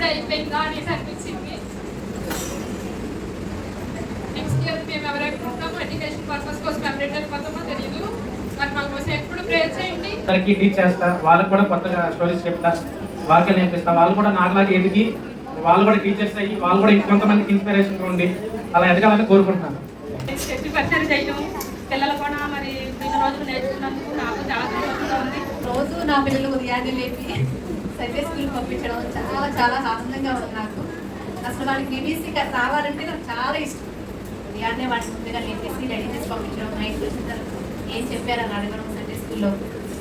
ఇప్పుడే అయిపోయిందా అనేసి అనిపించింది. నెక్స్ట్ ఇయర్ మేము ఎవరైతే ఉంటామో ఎడ్యుకేషన్ పర్పస్ కోసం ఎవరైతే వెళ్ళిపోతామో తెలియదు. మరి మా కోసం ఎప్పుడు ప్రేయర్ చేయండి. అందరికీ టీచ్ చేస్తా, వాళ్ళకి కూడా కొత్తగా స్టోరీస్ చెప్తా, వాళ్ళకి నేర్పిస్తా. వాళ్ళు కూడా నాకులాగా ఎదిగి వాళ్ళు కూడా టీచర్స్ అయ్యి వాళ్ళు కూడా ఇంకొంతమందికి ఇన్స్పిరేషన్ ఉండి అలా ఎదగాలని కోరుకుంటున్నాను. చెప్పి పరిచయం చేయడం పిల్లలు కూడా మరి కొన్ని రోజులు నేర్చుకున్నందుకు నాకు చాలా సంతోషంగా ఉంది. రోజు నా పిల్లలు ఉదయాన్నే లేపి సండే స్కూల్ పంపించడం చాలా చాలా ఆనందంగా ఉంది నాకు. అసలు వాళ్ళకి బీబీసీ రావాలంటే నాకు చాలా ఇష్టం. ఉదయాన్నే వాడిని ముందుగా లేపేసి రెడీ చేసి పంపించడం, నైట్ వచ్చిన తర్వాత ఏం చెప్పారని అడగడం సండే స్కూల్లో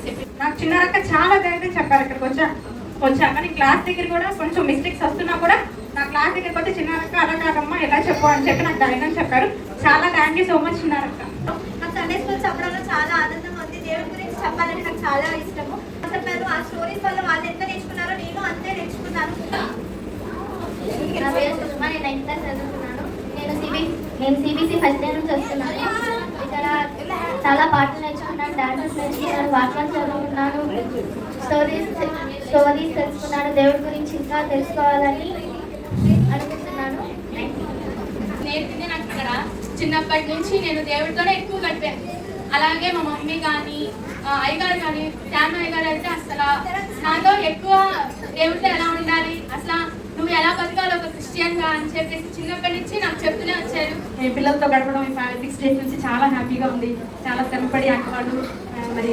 చెప్పి. నాకు చిన్నరక్క చాలా ధైర్యం చెప్పారు. ఇక్కడికి వచ్చాక నేను క్లాస్ దగ్గర కూడా కొంచెం మిస్టేక్స్ వస్తున్నా కూడా నా క్లాస్ దగ్గరికి వచ్చి చిన్నరక్క అలా కాదమ్మా ఎలా చెప్పు అని చెప్పి నాకు ధైర్యం చెప్పారు. చాలా థ్యాంక్ యూ సో మచ్ చిన్నరక్క. నాకు సండే స్కూల్ చెప్పడంలో చాలా ఆనందంగా ఉంది. దేవుడి గురించి చెప్పాలని నాకు చాలా ఇష్టము. చెప్పారు ఆ స్టోరీస్ వల్ల వాళ్ళు ఎంత నేర్చుకున్నారో నేను అంతే నేర్చుకున్నాను. నా పేరు సుష్మా, నేను 9th క్లాస్ చదువుతున్నాను. నేను సిబిసి ఫస్ట్ ఇయర్ నుంచి వస్తున్నాను. ఇక్కడ చాలా పాటలు నేర్చుకున్నాను, డాన్సెస్ నేర్చుకున్నాను, వాక్యాలు చదువుకున్నాను, స్టోరీస్ తెలుసుకున్నాను. దేవుడి గురించి ఇంకా తెలుసుకోవాలని అనుకుంటున్నాను. నేర్పింది నాకు ఇక్కడ చిన్నప్పటి నుంచి నేను దేవుడితోనే ఎక్కువ గడిపాను. అలాగే మా మమ్మీ కానీ అయ్యగారు కానీ ధ్యాన అయ్యగారు అయితే అసలు నాతో ఎక్కువ దేవుడితో ఎలా ఉండాలి, అసలు నువ్వు ఎలా బతకాలి ఒక క్రిస్టియన్గా అని చెప్పేసి చిన్నప్పటి నుంచి నాకు చెప్తూనే వచ్చారు. నేను పిల్లలతో గడపడం 6 డేస్ నుంచి చాలా హ్యాపీగా ఉంది. చాలా శ్రమపడి అక్కవాళ్ళు మరి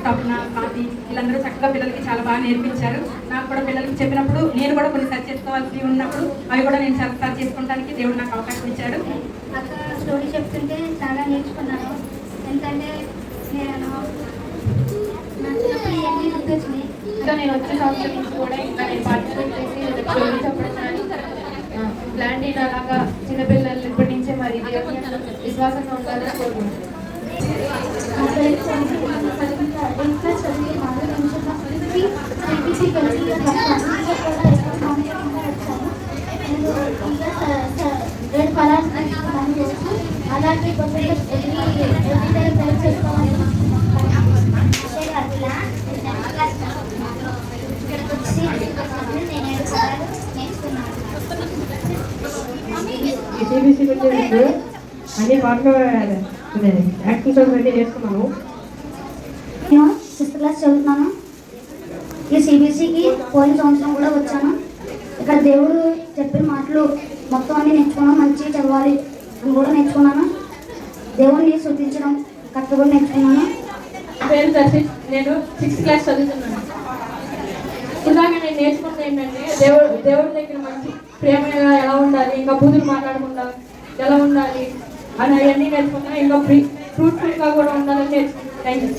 తప్పున కాపీ వీళ్ళందరూ చక్కగా పిల్లలకి చాలా బాగా నేర్పించారు. నాకు కూడా పిల్లలకి చెప్పినప్పుడు నేను కూడా కొన్ని సర్చ్ చేసుకోవాల్సి ఉన్నప్పుడు అవి కూడా నేను సర్చ్ చేసుకోవడానికి దేవుడు నాకు అవకాశం ఇచ్చాడు. అక్క స్టోరీ చెప్తుంటే చాలా నేర్చుకున్నాను. ఎందుకంటే నేను ఇవన్నీ గుర్తొచ్చినాయి. ఇంకా నేను వచ్చే సంవత్సరం నుంచి కూడా ఇంకా నేను పార్టిసిపేట్ చేసి స్టోరీ చెప్పడం కానీ ప్లాన్ అలాగా చిన్నపిల్లలు ఇప్పటి నుంచే మరి విశ్వాసంగా ఉండాలని కోరుకుంటున్నాను. అలాగే సిబిసి వచ్చేటప్పుడు అన్ని పాటలు యాక్టింగ్ సాంగ్స్ అయితే నేర్చుకున్నాను. నేను 6th క్లాస్ చదువుతున్నాను. ఈ సిబిసికి పోయిన సంవత్సరం కూడా వచ్చాను. ఇక్కడ దేవుడు చెప్పిన మాటలు మొత్తం అన్ని నేర్చుకున్నాను. మంచిగా చదవాలి అని కూడా నేర్చుకున్నాను. దేవుడిని స్తుతించడం కరెక్ట్ కూడా నేర్చుకున్నాను. పేరు దర్శిత్, నేను 6th క్లాస్ చదువుతున్నాను. ఇలాగ నేను నేర్చుకున్నది ఏంటంటే దేవుడి దగ్గర మంచి ప్రేమగా ఎలా ఉండాలి, ఇంకా బూతులు మాట్లాడకుండా ఎలా ఉండాలి అని అవన్నీ నేర్చుకున్నాను. ఇంకా ఫ్రూట్ఫుల్గా కూడా ఉండాలని నేర్చుకున్నాను. Thank you.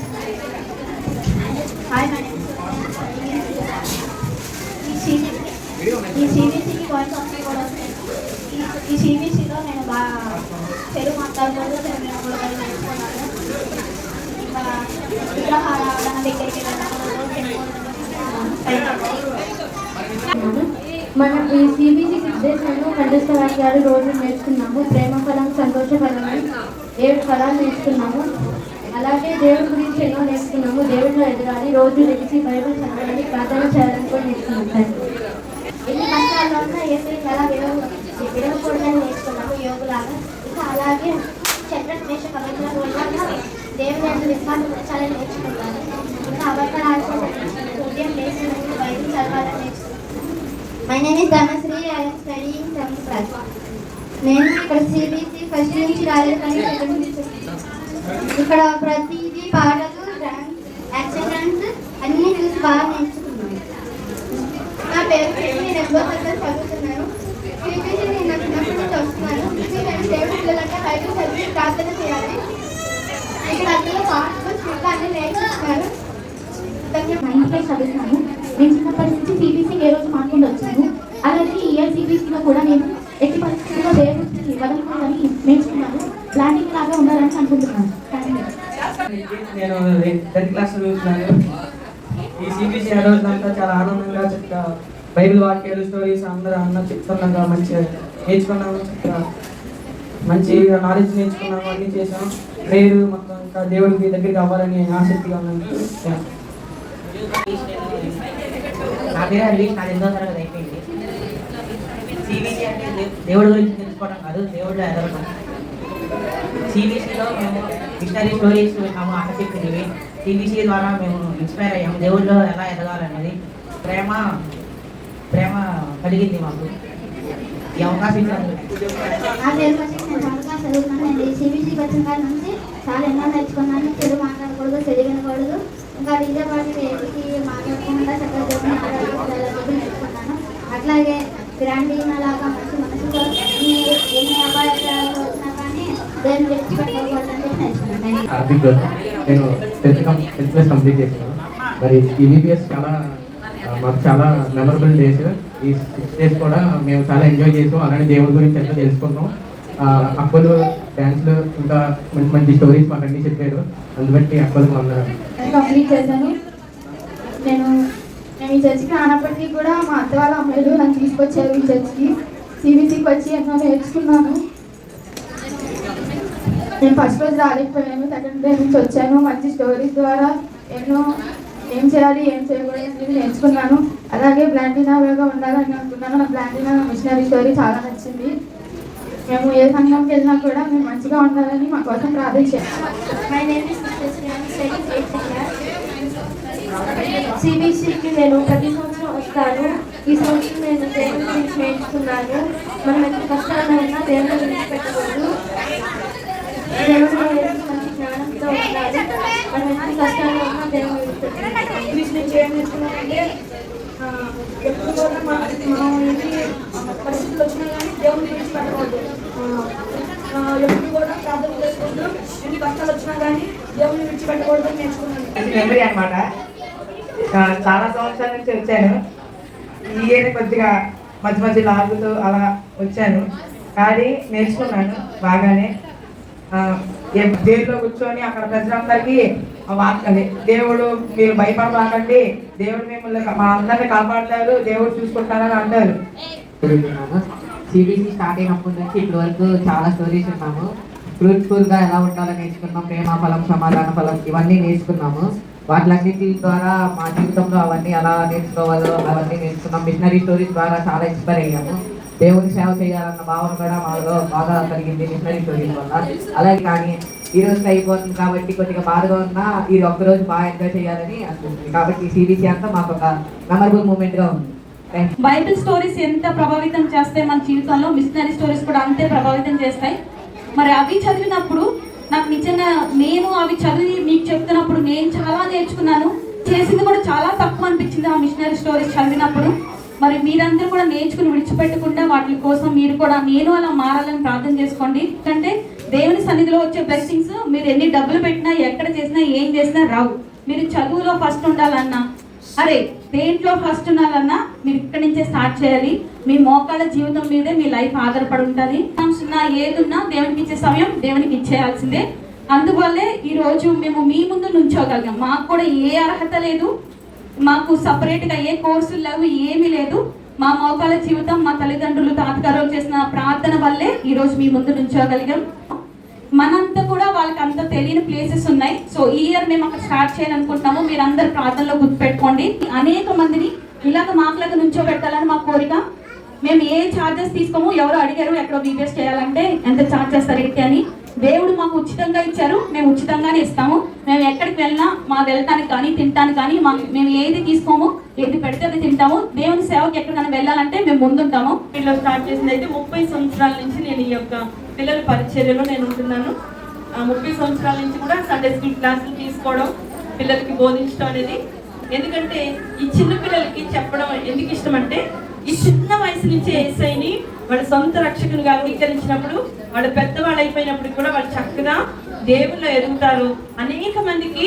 ఈ సిబిసికి పాయింట్స్ అన్నీ కూడా వస్తాయి. ఈ సిబిసిలో నేను బాగా తెలుగు మాట్లాడుకోవడం నేర్చుకున్నాను. ఇంకా విగ్రహాల దగ్గరికి మనం ఈ సిబిసి 6 days కంఠస్థ వాక్యాలు రోజు నేర్చుకున్నాము. ప్రేమ ఫలం, సంతోష ఫలం 7 ఫలాలు నేర్చుకున్నాము. అలాగే దేవుడి గురించి ఎన్నో నేర్చుకున్నాము. దేవుడిలో ఎదగాలి, రోజు లెగిసి బైబిల్ చదవాలి, ప్రార్థన చేయాలని కూడా నేర్చుకున్నాం. ఎన్ని కష్టాల్లో ఉన్నా ఏసీ ఎలా విడవకూడదని నేర్చుకున్నాము యోగులాగా. ఇంకా అలాగే చంద్రదేశ పవిత్ర దేవుని అంత విశ్వాసం ఉంచాలని నేర్చుకున్నాను. ఇంకా అబద్ధాలు ఆచరించాలని ఉదయం లేచి బైబిల్ చదవాలని నేర్చుకున్నాను. My name is Dhanashree. I am studying 7th class. నేను ఇక్కడ సిబిసి ఫస్ట్ నుంచి రాలేదు కానీ ఇక్కడ ప్రతిదీ పాటలు, డాన్స్, యాక్షన్ డాన్స్ అన్నీ చూసి బాగా నేర్చుకున్నాను. నా పేరు నేను 8వ తరగతి చదువుతున్నాను. సిబిసి నేను చిన్నప్పటి నుంచి వస్తున్నాను. నేను దేవుడి పిల్లలంటే బైబిల్ చదివి ప్రార్థన చేయాలి. ఇక్కడ అందులో పాటలు స్కూల్లో అన్నీ నేర్చుకున్నారు. 9th క్లాస్ చదువుతున్నాను. నేను చిన్నప్పటి నుంచి సిబిసికి ఏ రోజు మాట్లాడి వచ్చాను. అలాగే ఈ ఇయర్ సిబిసిలో కూడా నేను ఎట్టి పరిస్థితుల్లో దేవుడికి వదలకూడదని నేర్చుకున్నాను. ప్లానింగ్ లాగా ఉండాలని అనుకుంటున్నాను. నేను 10th క్లాస్ చదువుతున్నాను. ఈ సిబిసి ఆ రోజులంతా చాలా ఆనందంగా చక్కగా బైబిల్ వాక్యాలు, స్టోరీస్ అందరూ చెప్తున్నాగా మంచిగా నేర్చుకున్నాము. చక్కగా మంచి నాలెడ్జ్ నేర్చుకున్నాము, అన్నీ చేసాము. ప్రేయర్ మొత్తం ఇంకా దేవుడికి దగ్గరికి అవ్వాలని ఆసక్తిగా ఉన్నాను. నా పేరు హరీష్, నా 8వ తరగతి అయిపోయింది. సిబిసి అంటే దేవుడి గురించి తెలుసుకోవడం కాదు, దేవుడిలో ఎదగడం. సిబిసిలో మేము మిషనరీ స్టోరీస్ విన్నాము, ఆకర్షించినవి. సిబిసి ద్వారా మేము ఇన్స్పైర్ అయ్యాము, దేవుడిలో ఎలా ఎదగాలనేది ప్రేమ కలిగింది మాకు. ఈ అవకాశం నా పేరు వచ్చి నేను బాగా చదువుతున్నాను. నేను సిబిసికి వచ్చిన కాడ నుంచి చాలా ఎన్నో నేర్చుకున్నాను. తెలుగు మాట్లాడకూడదు, తెలుగు వినకూడదు, ఇంకా డీజే పార్టీ వేదికి మాట్లాడకుండా చక్కగా దేవుని ఆరాధించాలని నేర్చుకున్నాను. అట్లాగే గ్రాండీన లాగా మంచి మనసుతో ఎన్ని అపాయాలు వచ్చినా కానీ దేవుని విడిచిపెట్టకూడదని నేర్చుకున్నాను. నేను 10th క్లాస్ కంప్లీట్ చేశాను. మరి ఈబీపీఎస్ మాకు చాలా మెమరబుల్ డేస్. ఈ 6 days కూడా మేము చాలా ఎంజాయ్ చేసాం. అలానే దేవుడి గురించి ఎంత తెలుసుకున్నాం. అక్కలు డ్యాన్స్లు ఇంకా మంచి మంచి స్టోరీస్ మాకు అన్నీ చెప్పారు. అందుబట్టి అక్కలు కంప్లీట్ చేశాను. నేను ఈ చర్చికి రానప్పటికీ కూడా మా అత్త వాళ్ళ అమ్మాయిలు నన్ను తీసుకొచ్చారు ఈ చర్చికి. సిబిసికి వచ్చి ఎన్నో నేర్చుకున్నాను. నేను ఫస్ట్ రోజు రాలేకపోయాను, సెకండ్ డే నుంచి వచ్చాను. మంచి స్టోరీస్ ద్వారా ఎన్నో ఏం చేయాలి ఏం చేయకూడదు అనేది నేర్చుకున్నాను. అలాగే బ్లాంటీనాగా ఉండాలని అనుకున్నాను. నాకు బ్లాంటీనా మిషనరీ స్టోరీ చాలా నచ్చింది. మేము ఏ సంఘంకి వెళ్ళినా కూడా మేము మంచిగా ఉండాలని మా కోసం ప్రార్థించాము. సిబిసికి నేను ప్రతి సంవత్సరం వస్తాను. ఈ సంవత్సరం నేను దేవుని గురించి నేర్చుకున్నాను. మనం ఎంత కష్టాలు ఉన్నా దేవుని గురించి పెట్టకూడదు, దేవుడిలో మంచి జ్ఞానంతో ఉండాలి. మనం ఎంత కష్టాలు ఉన్నా దేవుని గురించి నుంచి ఏం నేర్చుకున్నానంటే ఎప్పుడు కూడా మనం ఎన్ని పరిస్థితులు వచ్చినా కానీ దేవుని గురించి పెట్టకూడదు. ఎప్పుడు కూడా ప్రార్థన చేసుకుంటూ ఎన్ని కష్టాలు వచ్చినా కానీ దేవుని గురించి పెట్టకూడదు నేర్చుకున్నాను. మెమరీ అనమాట. చాలా సంవత్సరాల నుంచి వచ్చాను. ఈ ఇయర్ కొద్దిగా మధ్య మధ్య లాగుతూ అలా వచ్చాను, కానీ నేర్చుకున్నాను బాగానే. దేవుడిలో కూర్చొని అక్కడ ప్రజలందరికీ దేవుడు మీరు భయపడబాకండి, దేవుడు మిమ్మల్ని మా అందరినీ కాపాడతారు, దేవుడు చూసుకుంటారని అంటారు. సిబిసి స్టార్ట్ అయినప్పటి నుంచి ఇప్పటి వరకు చాలా స్టోరీస్ విన్నాము. ఫ్రూట్ఫుల్గా ఎలా ఉండాలో నేర్చుకున్నాం. ప్రేమ ఫలం, సమాధాన ఫలం ఇవన్నీ నేర్చుకున్నాము. వాటిలన్నిటి ద్వారా మా జీవితంలో అవన్నీ ఎలా నేర్చుకోవాలో అవన్నీ నేర్చుకున్నాం. మిషనరీ స్టోరీస్ ద్వారా చాలా ఇన్స్పైర్ అయ్యాము. దేవుని సేవ చేయాలన్న భావన కూడా మాలో బాగా కలిగింది మిషనరీ స్టోరీస్ వల్ల. అలాగే కానీ ఈ రోజు అయిపోతుంది కాబట్టి కొద్దిగా బాధగా ఉన్నా ఈ ఒక్కరోజు బాగా ఎంజాయ్ చేయాలని అనిపిస్తుంది. కాబట్టి సిబిసి అంతా మాకు ఒక మెమరబుల్ మూమెంట్గా ఉంది. బైబిల్ స్టోరీస్ ఎంత ప్రభావితం చేస్తాయి మన జీవితంలో, మిషనరీ స్టోరీస్ కూడా అంతే ప్రభావితం చేస్తాయి. మరి అవి చదివినప్పుడు నాకు నిజంగా నేను అవి చదివి మీకు చెప్తున్నప్పుడు నేను చాలా నేర్చుకున్నాను. చేసింది కూడా చాలా తక్కువ అనిపించింది ఆ మిషనరీ స్టోరీస్ చదివినప్పుడు. మరి మీరందరూ కూడా నేర్చుకుని విడిచిపెట్టకుండా వాటి కోసం మీరు కూడా నేను అలా మారాలని ప్రార్థన చేసుకోండి. ఎందుకంటే దేవుని సన్నిధిలో వచ్చే బ్లెస్సింగ్స్ మీరు ఎన్ని డబ్బులు పెట్టినా ఎక్కడ చేసినా ఏం చేసినా రావు. మీరు చదువులో ఫస్ట్ ఉండాలన్నా దేంట్లో ఫస్ట్ ఉండాలన్నా మీరు ఇక్కడి నుంచే స్టార్ట్ చేయాలి. మీ మోకాళ్ళ జీవితం మీదే మీ లైఫ్ ఆధారపడి ఉంటుంది. ఏదున్నా దేవునికి ఇచ్చే సమయం దేవునికి ఇచ్చేయాల్సిందే. అందువల్లే ఈరోజు మేము మీ ముందు నుంచోగలిగాం. మాకు కూడా ఏ అర్హత లేదు, మాకు సపరేట్గా ఏ కోర్సులు లేవు, ఏమీ లేదు. మా మోకాళ్ళ జీవితం మా తల్లిదండ్రులు తాతగారు చేసిన ప్రార్థన వల్లే ఈరోజు మీ ముందు నుంచోగలిగాం. మనంతా కూడా వాళ్ళకి అంత తెలియని ప్లేసెస్ ఉన్నాయి. సో ఈ ఇయర్ మేము అక్కడ స్టార్ట్ చేయాలనుకుంటున్నాము. మీరు అందరు ప్రార్థనలో గుర్తుపెట్టుకోండి. అనేక మందిని ఇలాగ మాకులాగా నుంచోబెట్టాలని మా కోరిక. మేము ఏ ఛార్జెస్ తీసుకోము. ఎవరు అడిగారు ఎక్కడో బీబీఎస్ చేయాలంటే ఎంత ఛార్జ్ చేస్తారు ఏంటి అని. దేవుడు మాకు ఉచితంగా ఇచ్చారు, మేము ఉచితంగానే ఇస్తాము. మేము ఎక్కడికి వెళ్ళినా మా వెళ్ళటానికి కానీ తినటానికి కానీ మేము ఏది తీసుకోము, ఏది పెడితే అది తింటాము. దేవుని సేవకి ఎక్కడికైనా వెళ్ళాలంటే మేము ముందుంటాము. వీళ్ళు స్టార్ట్ చేసింది అయితే 30 సంవత్సరాల నుంచి నేను ఈ యొక్క పిల్లల పరిచర్యలో నేను ఉంటున్నాను. 30 సంవత్సరాల నుంచి కూడా సండే స్కూల్ క్లాసులు తీసుకోవడం, పిల్లలకి బోధించడం అనేది. ఎందుకంటే ఈ చిన్న పిల్లలకి చెప్పడం ఎందుకు ఇష్టం అంటే ఈ చిన్న వయసు నుంచే యేసయ్యని వాళ్ళ సొంత రక్షకునిగా అంగీకరించినప్పుడు వాళ్ళు పెద్దవాళ్ళు అయిపోయినప్పుడు కూడా వాళ్ళు చక్కగా దేవుళ్ళు ఎదుగుతారు. అనేక మందికి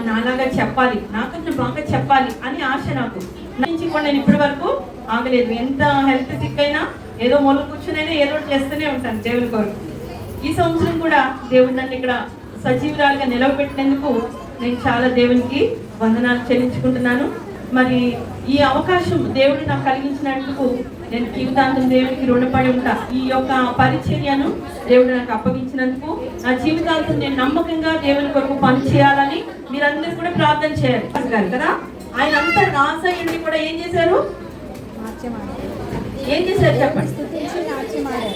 నాలాగా చెప్పాలి, నాకన్నా బాగా చెప్పాలి అని ఆశ నాకు నుంచి కూడా నేను ఇప్పటి వరకు ఆగలేదు. ఎంత హెల్త్ సిక్ అయినా ఏదో మూల కూర్చునైనా ఏదో చేస్తూనే ఉంటాను దేవుని కొరకు. ఈ సంవత్సరం కూడా దేవుడు నన్ను ఇక్కడ సజీవురాలుగా నిలవబెట్టినందుకు నేను చాలా దేవునికి వందనాలు చెల్లించుకుంటున్నాను. మరి ఈ అవకాశం దేవుడు నాకు కలిగించినందుకు నేను జీవితాంతం దేవునికి రుణపడి ఉంటా. ఈ యొక్క పరిచర్యను దేవుడు నాకు అప్పగించినందుకు నా జీవితాంతం నేను నమ్మకంగా దేవుని కొరకు పని చేయాలని మీరందరూ కూడా ప్రార్థన చేయాలి కదా. ఆయన అంతా రాసయ్యండి కూడా ఏం చేశారు, ఏం చేశారు చెప్పండి?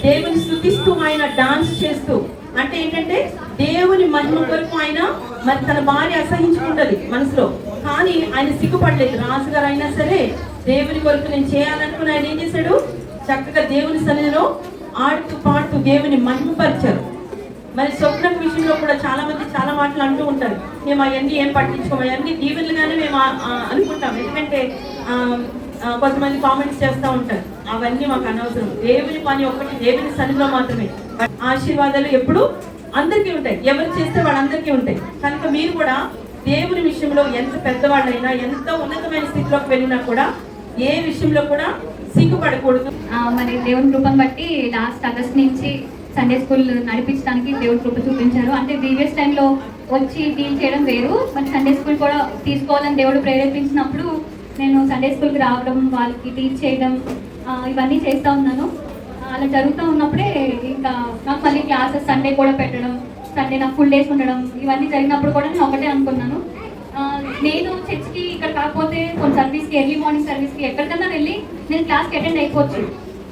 దేవుని స్తుతిస్తూ ఆయన డాన్స్ చేస్తూ, అంటే ఏంటంటే దేవుని మహిమ కొరకు ఆయన మరి తన భార్య అసహించుకుంటది మనసులో, కానీ ఆయన సిగ్గుపడలేదు. రాజుగారు అయినా సరే దేవుని కొరకు నేను చేయాలనుకుని ఆయన ఏం చేశాడు? చక్కగా దేవుని సన్నిధిలో ఆడుతూ పాడుతూ దేవుని మహిమపరిచారు. మరి స్వప్న విషయంలో కూడా చాలా మంది చాలా మాటలు అంటూ ఉంటారు, మేము అవన్నీ ఏం పట్టించుకోము, అవన్నీ దీవెనలుగానే మేము అనుకుంటాం. ఎందుకంటే కొంతమంది కామెంట్స్ చేస్తూ ఉంటారు, అవన్నీ మాకు అనవసరం. దేవుని పని ఒక్కటి దేవుని సన్నిధిలో మాత్రమే. ఆశీర్వాదాలు ఎప్పుడు అందరికీ ఉంటాయి, ఎవరు చేస్తే వాళ్ళందరికీ ఉంటాయి. కనుక మీరు కూడా దేవుని విషయంలో ఎంత పెద్దవాళ్ళైనా, ఎంత ఉన్నతమైన స్థితిలోకి వెళ్ళినా కూడా ఏ విషయంలో కూడా సిగ్గుపడకూడదు. మరి దేవుని కృపను బట్టి లాస్ట్ ఆగస్ట్ నుంచి సండే స్కూల్ నడిపించడానికి దేవుని కృప చూపించారు. అంటే ప్రీవియస్ టైంలో వచ్చి డీల్ చేయడం వేరు, మరి సండే స్కూల్ కూడా తీసుకోవాలని దేవుడు ప్రేరేపించినప్పుడు నేను సండే స్కూల్కి రావడం, వాళ్ళకి టీచ్ చేయడం ఇవన్నీ చేస్తూ ఉన్నాను. అలా జరుగుతూ ఉన్నప్పుడే ఇంకా నాకు మళ్ళీ క్లాసెస్ సండే కూడా పెట్టడం, సండే నాకు ఫుల్ డేస్ ఉండడం, ఇవన్నీ జరిగినప్పుడు కూడా నేను ఒకటే అనుకున్నాను, నేను చర్చ్కి ఇక్కడ కాకపోతే కొన్ని సర్వీస్కి, ఎర్లీ మార్నింగ్ సర్వీస్కి ఎక్కడికన్నా వెళ్ళి నేను క్లాస్కి అటెండ్ అయిపోవచ్చు.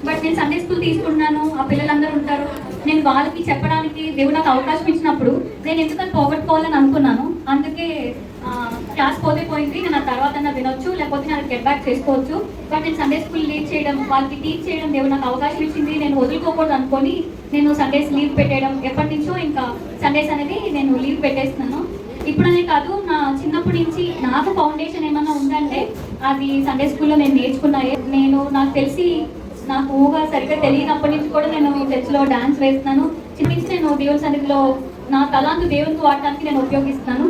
బట్ నేను సండే స్కూల్ తీసుకుంటున్నాను, ఆ పిల్లలందరూ ఉంటారు, నేను వాళ్ళకి చెప్పడానికి దేవుడు నాకు అవకాశం ఇచ్చినప్పుడు నేను ఎందుకని పోగొట్టుకోవాలని అనుకున్నాను. అందుకే క్లాస్ పోతే పోయింది, నేను ఆ తర్వాత వినొచ్చు, లేకపోతే నేను గెట్ బ్యాక్ చేసుకోవచ్చు. బట్ నేను సండే స్కూల్ లీడ్ చేయడం, వాళ్ళకి టీచ్ చేయడం దేవుడు నాకు అవకాశం ఇచ్చింది, నేను వదులుకోకూడదు అనుకొని నేను సండేస్ లీవ్ పెట్టేయడం. ఎప్పటి నుంచో ఇంకా సండేస్ అనేది నేను లీవ్ పెట్టేస్తున్నాను. ఇప్పుడనే కాదు, నా చిన్నప్పటి నుంచి నాకు ఫౌండేషన్ ఏమన్నా ఉందంటే అది సండే స్కూల్లో నేను నేర్చుకున్నాయే. నాకు తెలిసి నాకు ఊగా సరిగ్గా తెలియనప్పటి నుంచి కూడా నేను చర్చ్లో డాన్స్ వేస్తున్నాను. చిన్న నుంచి నేను దేవుని సన్నిధిలో నా తలాంతు దేవునికి వాడటానికి నేను ఉపయోగిస్తున్నాను.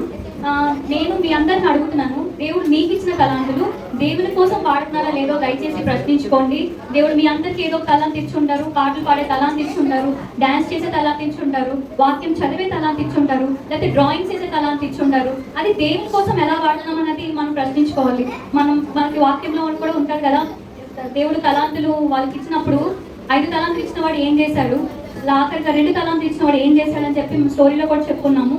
నేను మీ అందరిని అడుగుతున్నాను, దేవుడు మీకు ఇచ్చిన తలాంతులు దేవుని కోసం వాడుతున్నారా లేదో దయచేసి ప్రశ్నించుకోండి. దేవుడు మీ అందరికీ ఏదో తలాంతి ఇచ్చుంటారు, పాటలు పాడే తలాంతి ఇచ్చుంటారు, డాన్స్ చేసే తలాంతి ఇచ్చుంటారు, వాక్యం చదివే తలాంతి ఇచ్చుంటారు, లేకపోతే డ్రాయింగ్స్ చేసే తలాంతి ఇచ్చుంటారు. అది దేవుని కోసం ఎలా వాడుతున్నాం అన్నది మనం ప్రశ్నించుకోవాలి. మనకి వాక్యంలో కూడా ఉంటారు కదా, దేవుడు తలాంతులు వాళ్ళకి ఇచ్చినప్పుడు 5 తలాంతులు ఇచ్చిన వాడు ఏం చేశాడు, ఆఖరిగా 2 తలాంతులు ఇచ్చిన వాడు ఏం చేశాడని చెప్పి మేము స్టోరీలో కూడా చెప్పుకున్నాము.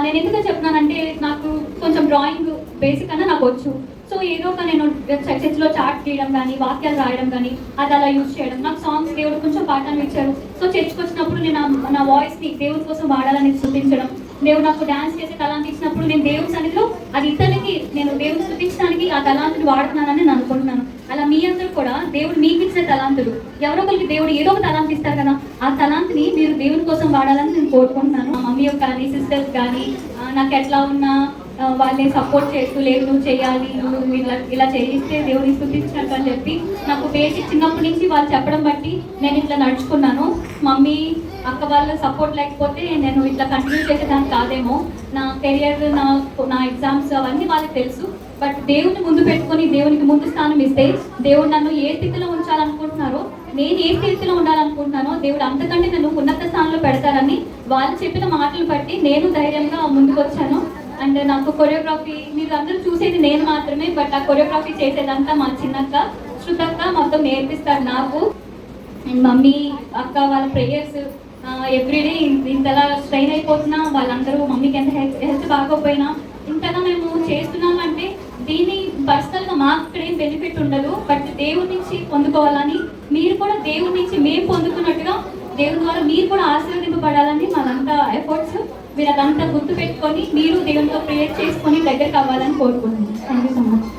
నేను ఎందుకు చెప్తున్నానంటే నాకు కొంచెం డ్రాయింగ్ బేసిక్ అన్నా నాకు వచ్చు. సో ఏదో ఒక నేను చర్చ్లో చార్ట్ గీయడం కానీ, వాక్యాలు రాయడం కానీ అది అలా యూజ్ చేయడం. నాకు సాంగ్స్ దేవుడు కొంచెం పాఠాలు ఇచ్చారు. సో చర్చ్కి వచ్చినప్పుడు నేను నా వాయిస్ని దేవుడి కోసం వాడాలని చూపించడం. దేవుడు నాకు డాన్స్ చేసే తలాంతి ఇచ్చినప్పుడు నేను దేవుడి సన్నిధిలో అది ఇతరులకి నేను దేవుడు చూపించడానికి ఆ తలాంతులు వాడుతున్నానని నేను అనుకుంటున్నాను. అలా మీ అందరూ కూడా దేవుడు మీకు ఇచ్చిన తలాంతులు, ఎవరో ఒకరికి దేవుడు ఏదో ఒక తలాంతి ఇస్తారు కదా, ఆ తలాంతిని మీరు దేవుని కోసం వాడాలని నేను కోరుకుంటున్నాను. మా మమ్మీ కానీ సిస్టర్స్ కానీ నాకు ఎట్లా ఉన్నా వాళ్ళని సపోర్ట్ చేస్తూ, లేదు నువ్వు చేయాలి, నువ్వు ఇలా చేయిస్తే దేవుడిని స్తుతించినట్టు అని చెప్పి నాకు బేసిక్ చిన్నప్పటి నుంచి వాళ్ళు చెప్పడం బట్టి నేను ఇట్లా నడుచుకున్నాను. మమ్మీ అక్క వాళ్ళ సపోర్ట్ లేకపోతే నేను ఇట్లా కంటిన్యూ చేసేదాన్ని కాదేమో. నా కెరియర్, నా ఎగ్జామ్స్ అవన్నీ వాళ్ళకి తెలుసు. బట్ దేవుడిని ముందు పెట్టుకొని దేవునికి ముందు స్థానం ఇస్తే దేవుడు నన్ను ఏ స్థితిలో ఉంచాలనుకుంటున్నారో, నేను ఏ స్థితిలో ఉండాలనుకుంటున్నానో దేవుడు అంతకంటే నన్ను ఉన్నత స్థానంలో పెడతారని వాళ్ళు చెప్పిన మాటలు బట్టి నేను ధైర్యంగా ముందుకు వచ్చాను. అండ్ నాకు కొరియోగ్రఫీ మీరు అందరూ చూసేది నేను మాత్రమే, బట్ ఆ కొరియోగ్రఫీ చేసేదంతా మా చిన్నక్క శృతక్క మొత్తం నేర్పిస్తారు నాకు. అండ్ మమ్మీ అక్క వాళ్ళ ప్రేయర్స్ ఎవ్రీడే ఇంతలా స్ట్రెయిన్ అయిపోతున్నా వాళ్ళందరూ, మమ్మీకి ఎంత హెల్త్ బాగోపోయినా ఇంతగా మేము చేస్తున్నామంటే దీన్ని పర్సనల్గా మాకు ఇక్కడ ఏం బెనిఫిట్ ఉండదు, బట్ దేవుడి నుంచి పొందుకోవాలని, మీరు కూడా దేవుడి నుంచి మేము పొందుకున్నట్టుగా దేవుని ద్వారా మీరు కూడా ఆశీర్వదింపబడాలని మాదంతా ఎఫర్ట్స్. మీరు అదంతా గుర్తు పెట్టుకొని మీరు దేవునితో ప్రేయర్ చేసుకొని దగ్గరికి అవ్వాలని కోరుకుంటున్నాను. Thank you so much.